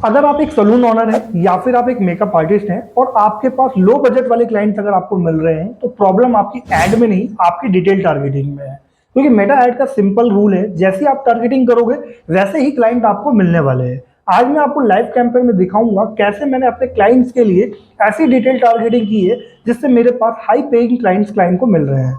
अगर आप एक सलून ओनर हैं या फिर आप एक मेकअप आर्टिस्ट हैं और आपके पास लो बजट वाले क्लाइंट्स अगर आपको मिल रहे हैं तो प्रॉब्लम आपकी एड में नहीं, आपकी डिटेल टारगेटिंग में है। क्योंकि मेटा एड का सिंपल रूल है, जैसे आप टारगेटिंग करोगे वैसे ही क्लाइंट आपको मिलने वाले हैं। आज मैं आपको लाइव कैंपेन में दिखाऊंगा कैसे मैंने अपने क्लाइंट्स के लिए ऐसी डिटेल टारगेटिंग की है जिससे मेरे पास हाई पेइंग क्लाइंट को मिल रहे हैं।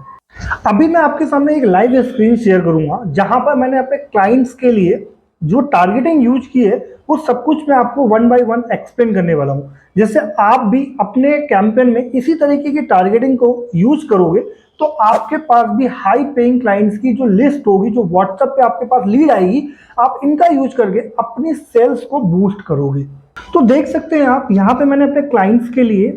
अभी मैं आपके सामने एक लाइव स्क्रीन शेयर करूंगा जहां पर मैंने अपने क्लाइंट्स के लिए जो टारगेटिंग यूज की है वो सब कुछ मैं आपको वन बाय वन एक्सप्लेन करने वाला हूं, जिससे आप भी अपने कैंपेन में इसी तरीके की टारगेटिंग को यूज करोगे तो आपके पास भी हाई पेइंग क्लाइंट्स की जो लिस्ट होगी, जो व्हाट्सएप पे आपके पास लीड आएगी, आप इनका यूज करके अपनी सेल्स को बूस्ट करोगे। तो देख सकते हैं आप यहाँ पे मैंने अपने क्लाइंट्स के लिए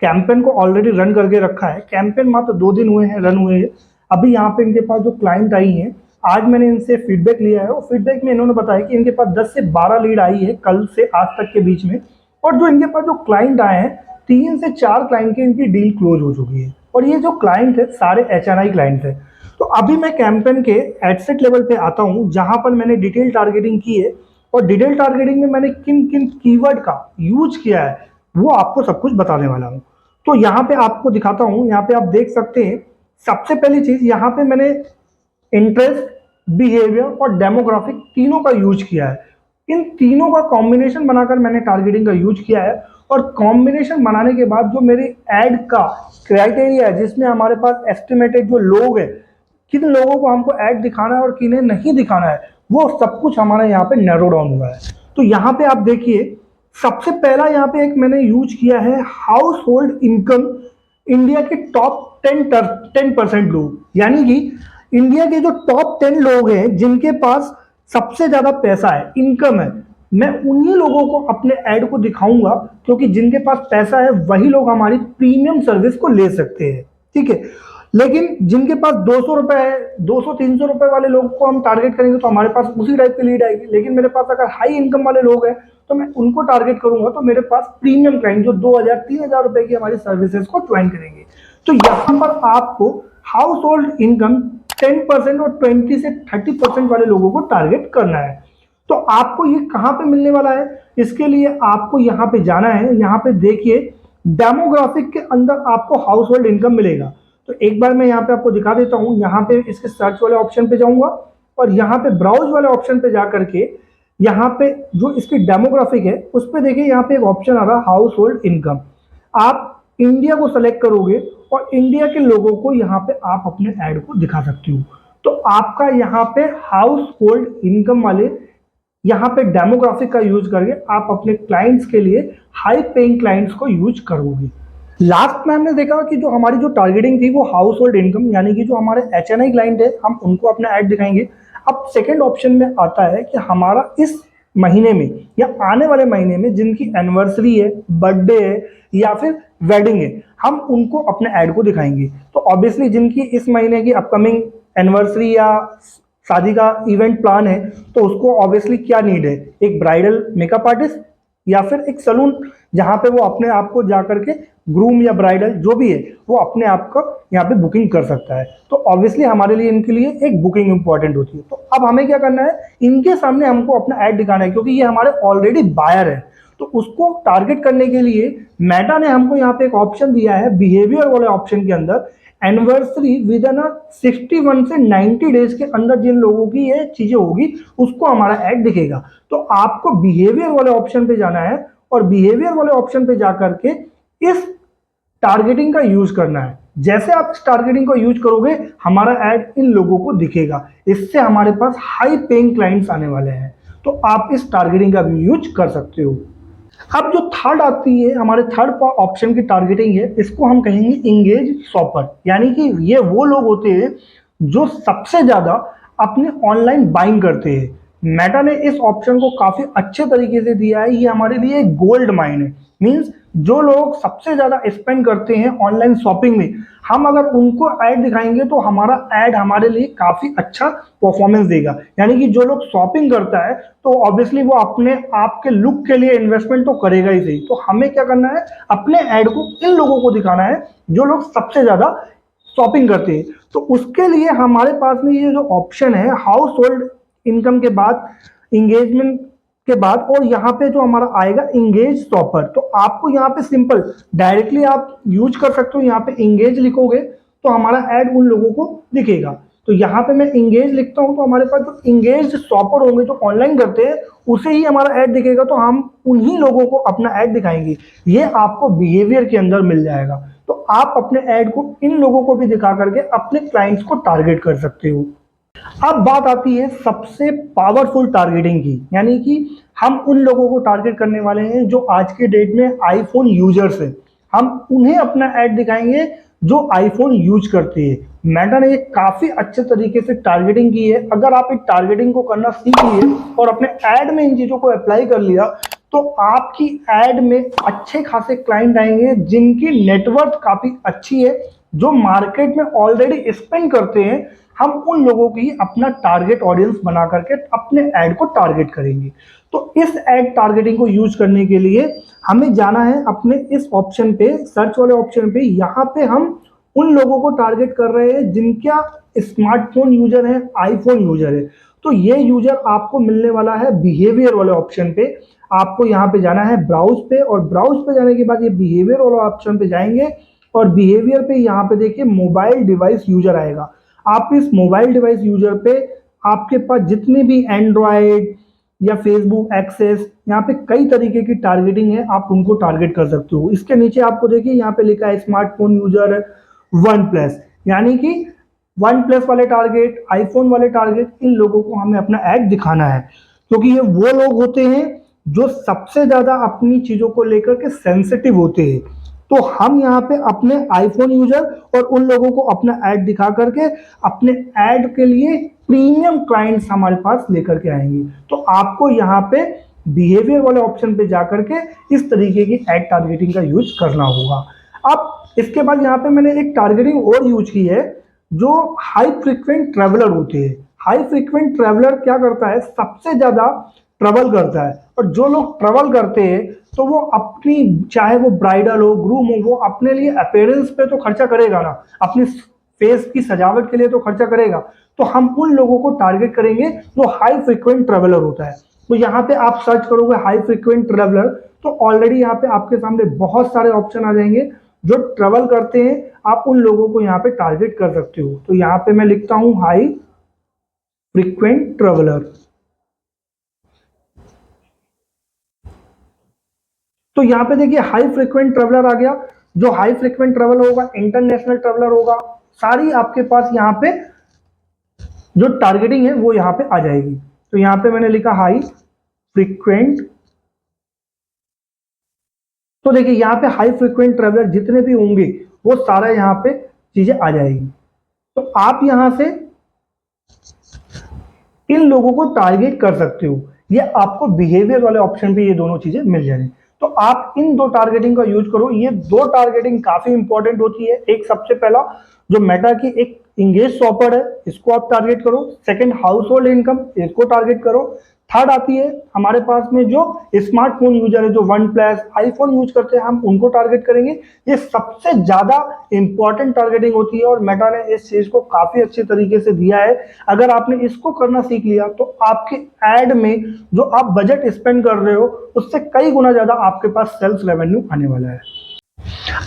कैंपेन को ऑलरेडी रन करके रखा है। कैंपेन मात्र 2 दिन हुए हैं रन हुए हैं। अभी यहाँ पे इनके पास जो क्लाइंट आई हैं, आज मैंने इनसे फीडबैक लिया है और फीडबैक में इन्होंने बताया कि इनके पास 10 से 12 लीड आई है कल से आज तक के बीच में। और जो इनके पास जो क्लाइंट आए हैं, 3 से 4 क्लाइंट की इनकी डील क्लोज हो चुकी है और ये जो क्लाइंट है सारे HNI क्लाइंट है। तो अभी मैं कैंपेन के एडसेट लेवल पे आता हूँ जहां पर मैंने डिटेल टारगेटिंग की है और डिटेल टारगेटिंग में मैंने किन किन कीवर्ड का यूज किया है वो आपको सब कुछ बताने वाला हूँ। तो यहाँ पे आपको दिखाता हूँ, यहाँ पे आप देख सकते हैं। सबसे पहली चीज यहाँ पे मैंने इंटरेस्ट, बिहेवियर और डेमोग्राफिक तीनों का यूज किया है। इन तीनों का कॉम्बिनेशन बनाकर मैंने टारगेटिंग का यूज किया है और कॉम्बिनेशन बनाने के बाद जो मेरी एड का क्राइटेरिया है, जिसमें हमारे पास एस्टिमेटेड जो लोग हैं, किन लोगों को हमको ऐड दिखाना है और किन्हें नहीं दिखाना है, वो सब कुछ हमारा यहाँ पे नैरो डाउन हुआ है। तो यहाँ पे आप देखिए, सबसे पहला यहाँ पे एक मैंने यूज किया है हाउस होल्ड इनकम, इंडिया के टॉप 10% लोग, यानी कि इंडिया के जो टॉप 10 लोग हैं जिनके पास सबसे ज्यादा पैसा है, इनकम है, मैं उन्हीं लोगों को अपने ऐड को दिखाऊंगा। क्योंकि जिनके पास पैसा है वही लोग हमारी प्रीमियम सर्विस को ले सकते हैं, ठीक है। लेकिन जिनके पास 200 रुपए है, 200-300 रुपए वाले लोगों को हम टारगेट करेंगे तो हमारे पास उसी टाइप की लीड आएगी। लेकिन मेरे पास अगर हाई इनकम वाले लोग हैं तो मैं उनको टारगेट करूंगा, तो मेरे पास प्रीमियम क्लाइंट जो 2000-3000 रुपए की हमारी सर्विसेज को ज्वाइन करेंगे। तो यहाँ पर आपको हाउस होल्ड इनकम 10% और 20 से 30% वाले लोगों को टारगेट करना है। तो आपको ये कहां पे मिलने वाला है, इसके लिए आपको यहां पे जाना है। यहां पे देखिए, डेमोग्राफिक के अंदर आपको हाउस होल्ड इनकम मिलेगा। तो एक बार मैं यहाँ पे आपको दिखा देता हूं। यहाँ पे इसके सर्च वाले ऑप्शन पे जाऊंगा और यहाँ पे ब्राउज वाले ऑप्शन पे जाकर के यहाँ पे जो इसकी डेमोग्राफिक है उस पर देखिए, यहाँ पे एक ऑप्शन आ रहा है हाउस होल्ड इनकम। आप इंडिया को सेलेक्ट करोगे और इंडिया के लोगों को यहाँ पे आप अपने ऐड को दिखा सकते हो। तो आपका यहाँ पे हाउस होल्ड इनकम वाले यहाँ पे डेमोग्राफिक का यूज करके आप अपने क्लाइंट्स के लिए हाई पेइंग क्लाइंट्स को यूज करोगे। लास्ट में हमने देखा कि जो हमारी जो टारगेटिंग थी वो हाउस होल्ड इनकम, यानी कि जो हमारे HNI क्लाइंट है हम उनको अपना ऐड दिखाएंगे। अब सेकेंड ऑप्शन में आता है कि हमारा इस महीने में या आने वाले महीने में जिनकी एनिवर्सरी है, बर्थडे है या फिर वेडिंग है, हम उनको अपने ऐड को दिखाएंगे। तो ऑब्वियसली जिनकी इस महीने की अपकमिंग एनिवर्सरी या शादी का इवेंट प्लान है तो उसको ऑब्वियसली क्या नीड है, एक ब्राइडल मेकअप आर्टिस्ट या फिर एक सलून जहां पे वो अपने आप को जाकर के ग्रूम या ब्राइडल जो भी है वो अपने आप का यहाँ पे बुकिंग कर सकता है। तो ऑब्वियसली हमारे लिए इनके लिए एक बुकिंग इंपॉर्टेंट होती है। तो अब हमें क्या करना है, इनके सामने हमको अपना ऐड दिखाना है क्योंकि ये हमारे ऑलरेडी बायर है। तो उसको टारगेट करने के लिए मेटा ने हमको यहाँ पे एक ऑप्शन दिया है बिहेवियर वाले ऑप्शन के अंदर, एनिवर्सरी विद इन 61 से 90 डेज के अंदर जिन लोगों की ये चीजें होगी उसको हमारा ऐड दिखेगा। तो आपको बिहेवियर वाले ऑप्शन पे जाना है और बिहेवियर वाले ऑप्शन पे जाकर के इस टारगेटिंग का यूज करना है। जैसे आप इस टारगेटिंग को यूज करोगे हमारा ऐड इन लोगों को दिखेगा। इससे हमारे पास हाई पेइंग क्लाइंट्स आने वाले हैं। तो आप इस टारगेटिंग का भी यूज कर सकते हो। अब जो थर्ड आती है, हमारे थर्ड ऑप्शन की टारगेटिंग है, इसको हम कहेंगे इंगेज शॉपर, यानी कि ये वो लोग होते हैं जो सबसे ज्यादा अपने ऑनलाइन बाइंग करते हैं। मेटा ने इस ऑप्शन को काफी अच्छे तरीके से दिया है। ये हमारे लिए एक गोल्ड माइन है। मींस जो लोग सबसे ज्यादा स्पेंड करते हैं ऑनलाइन शॉपिंग में, हम अगर उनको ऐड दिखाएंगे तो हमारा ऐड हमारे लिए काफी अच्छा परफॉर्मेंस देगा। यानी कि जो लोग शॉपिंग करता है तो ऑब्वियसली वो अपने आप के लुक के लिए इन्वेस्टमेंट तो करेगा ही सही। तो हमें क्या करना है, अपने ऐड को इन लोगों को दिखाना है जो लोग सबसे ज्यादा शॉपिंग करते हैं। तो उसके लिए हमारे पास में ये जो ऑप्शन है हाउस होल्ड इनकम के बाद इंगेजमेंट के बाद और यहाँ पे जो हमारा आएगा इंगेज शॉपर, तो आपको यहाँ पे सिंपल डायरेक्टली आप यूज कर सकते हो। यहाँ पे इंगेज लिखोगे तो हमारा ऐड उन लोगों को दिखेगा। तो यहाँ पे मैं इंगेज लिखता हूँ तो हमारे पास जो इंगेज शॉपर होंगे जो ऑनलाइन करते हैं उसे ही हमारा ऐड दिखेगा, तो हम उन्हीं लोगों को अपना ऐड दिखाएंगे। ये आपको बिहेवियर के अंदर मिल जाएगा। तो आप अपने ऐड को इन लोगों को भी दिखा करके अपने क्लाइंट्स को टारगेट कर सकते हो। अब बात आती है सबसे पावरफुल टारगेटिंग की, यानी कि हम उन लोगों को टारगेट करने वाले हैं जो आज के डेट में आईफोन यूजर्स हैं। हम उन्हें अपना ऐड दिखाएंगे जो आईफोन यूज करते हैं। मेटा ने एक काफी अच्छे तरीके से टारगेटिंग की है। अगर आप एक टारगेटिंग को करना सीख लिए और अपने ऐड में इन चीजों को अप्लाई कर लिया तो आपकी ऐड में अच्छे खासे क्लाइंट आएंगे जिनकी नेटवर्थ काफी अच्छी है, जो मार्केट में ऑलरेडी स्पेंड करते हैं। हम उन लोगों की अपना टारगेट ऑडियंस बना करके अपने ऐड को टारगेट करेंगे। तो इस ऐड टारगेटिंग को यूज करने के लिए हमें जाना है अपने इस ऑप्शन पे, सर्च वाले ऑप्शन पे। यहाँ पे हम उन लोगों को टारगेट कर रहे हैं जिनका स्मार्टफोन यूजर है, आईफोन यूजर है। तो ये यूजर आपको मिलने वाला है बिहेवियर वाले ऑप्शन पे। आपको यहाँ पे जाना है ब्राउज पे, और ब्राउज पे जाने के बाद ये बिहेवियर वाले ऑप्शन पे जाएंगे और बिहेवियर पे यहाँ पे देखिए मोबाइल डिवाइस यूजर आएगा। आप इस मोबाइल डिवाइस यूजर पे आपके पास जितने भी एंड्रॉयड या फेसबुक एक्सेस, यहाँ पे कई तरीके की टारगेटिंग है, आप उनको टारगेट कर सकते हो। इसके नीचे आपको देखिए यहाँ पे लिखा है स्मार्टफोन यूजर वन प्लस, यानी कि वन प्लस वाले टारगेट, आईफोन वाले टारगेट, इन लोगों को हमें अपना ऐड दिखाना है, क्योंकि ये वो लोग होते हैं जो सबसे ज्यादा अपनी चीजों को लेकर के सेंसिटिव होते हैं। तो हम यहाँ पे अपने आईफोन यूजर और उन लोगों को अपना ऐड दिखा करके अपने ऐड के लिए प्रीमियम क्लाइंट्स हमारे पास लेकर के आएंगे। तो आपको यहाँ पे बिहेवियर वाले ऑप्शन पे जाकर के इस तरीके की ऐड टारगेटिंग का यूज करना होगा। अब इसके बाद यहाँ पे मैंने एक टारगेटिंग और यूज की है जो हाई फ्रीक्वेंट ट्रेवलर होते हैं। हाई फ्रीक्वेंट ट्रेवलर क्या करता है, सबसे ज्यादा ट्रेवल करता है, और जो लोग ट्रेवल करते हैं तो वो अपनी, चाहे वो ब्राइडल हो, ग्रूम हो, वो अपने लिए अपीयरेंस पे तो खर्चा करेगा ना, अपनी फेस की सजावट के लिए तो खर्चा करेगा। तो हम उन लोगों को टारगेट करेंगे जो हाई फ्रीक्वेंट ट्रेवलर होता है। तो यहाँ पे आप सर्च करोगे हाई फ्रीक्वेंट ट्रेवलर, तो ऑलरेडी यहाँ पे आपके सामने बहुत सारे ऑप्शन आ जाएंगे जो ट्रेवल करते हैं। आप उन लोगों को यहाँ पे टारगेट कर सकते हो। तो यहाँ पे मैं लिखता हूं हाई फ्रीक्वेंट ट्रेवलर। तो यहाँ पे देखिए हाई फ्रीक्वेंट ट्रेवलर आ गया। जो हाई फ्रीक्वेंट ट्रेवलर होगा, इंटरनेशनल ट्रेवलर होगा, सारी आपके पास यहाँ पे जो टारगेटिंग है वो यहाँ पे आ जाएगी। तो यहाँ पे मैंने लिखा हाई फ्रीक्वेंट। तो देखिए यहाँ पे हाई फ्रीक्वेंट ट्रेवलर जितने भी होंगे वो सारा यहाँ पे चीजें आ जाएगी। तो आप यहाँ से इन लोगों को टारगेट कर सकते हो। ये आपको बिहेवियर वाले ऑप्शन पे ये दोनों चीजें मिल जाएंगी। तो आप इन दो टारगेटिंग का यूज करो। ये दो टारगेटिंग काफी इंपॉर्टेंट होती है। एक सबसे पहला जो मेटा की एक इंगेज शॉपर है, इसको आप टारगेट करो। सेकंड हाउस होल्ड इनकम, इसको टारगेट करो। थर्ड आती है हमारे पास में जो स्मार्टफोन यूजर है, जो वन प्लस आईफोन यूज करते हैं, हम उनको टारगेट करेंगे। ये सबसे ज्यादा इंपॉर्टेंट टारगेटिंग होती है और मेटा ने इस चीज को काफी अच्छे तरीके से दिया है। अगर आपने इसको करना सीख लिया तो आपके ऐड में जो आप बजट स्पेंड कर रहे हो उससे कई गुना ज्यादा आपके पास सेल्स रेवेन्यू आने वाला है।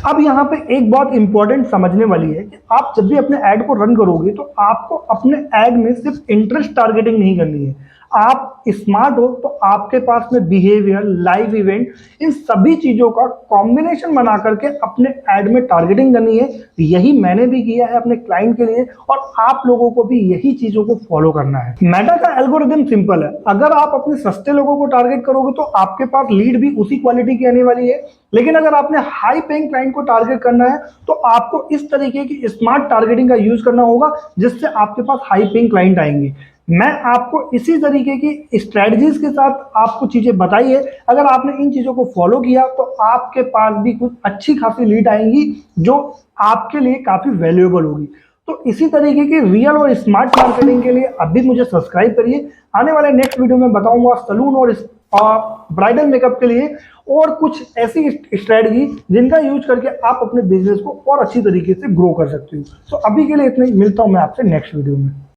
अब यहाँ पे एक बात इंपॉर्टेंट समझने वाली है कि आप जब भी अपने ऐड को रन करोगे तो आपको अपने ऐड में सिर्फ इंटरेस्ट टारगेटिंग नहीं करनी है। आप स्मार्ट हो तो आपके पास में बिहेवियर, लाइव इवेंट, इन सभी चीजों का कॉम्बिनेशन बना करके अपने ऐड में टारगेटिंग करनी है। यही मैंने भी किया है अपने क्लाइंट के लिए और आप लोगों को भी यही चीजों को फॉलो करना है। मेटा का एल्गोरिदम सिंपल है। अगर आप अपने सस्ते लोगों को टारगेट करोगे तो आपके पास लीड भी उसी क्वालिटी की आने वाली है, लेकिन अगर आपने हाई पेइंग क्लाइंट को टारगेट करना है तो आपको इस तरीके की स्मार्ट टारगेटिंग का यूज करना होगा जिससे आपके पास हाई पेइंग क्लाइंट आएंगे। मैं आपको इसी तरीके की स्ट्रेटजीज के साथ आपको चीजें बताई है। अगर आपने इन चीजों को फॉलो किया तो आपके पास भी कुछ अच्छी खासी लीड आएंगी जो आपके लिए काफी वैल्यूएबल होगी। तो इसी तरीके की रियल और स्मार्ट मार्केटिंग के लिए अभी मुझे सब्सक्राइब करिए। आने वाले नेक्स्ट वीडियो में बताऊंगा सलून और ब्राइडल मेकअप के लिए और कुछ ऐसी स्ट्रेटजी जिनका यूज करके आप अपने बिजनेस को और अच्छी तरीके से ग्रो कर सकते हो। तो अभी के लिए इतना ही, मिलता हूं मैं आपसे नेक्स्ट वीडियो में।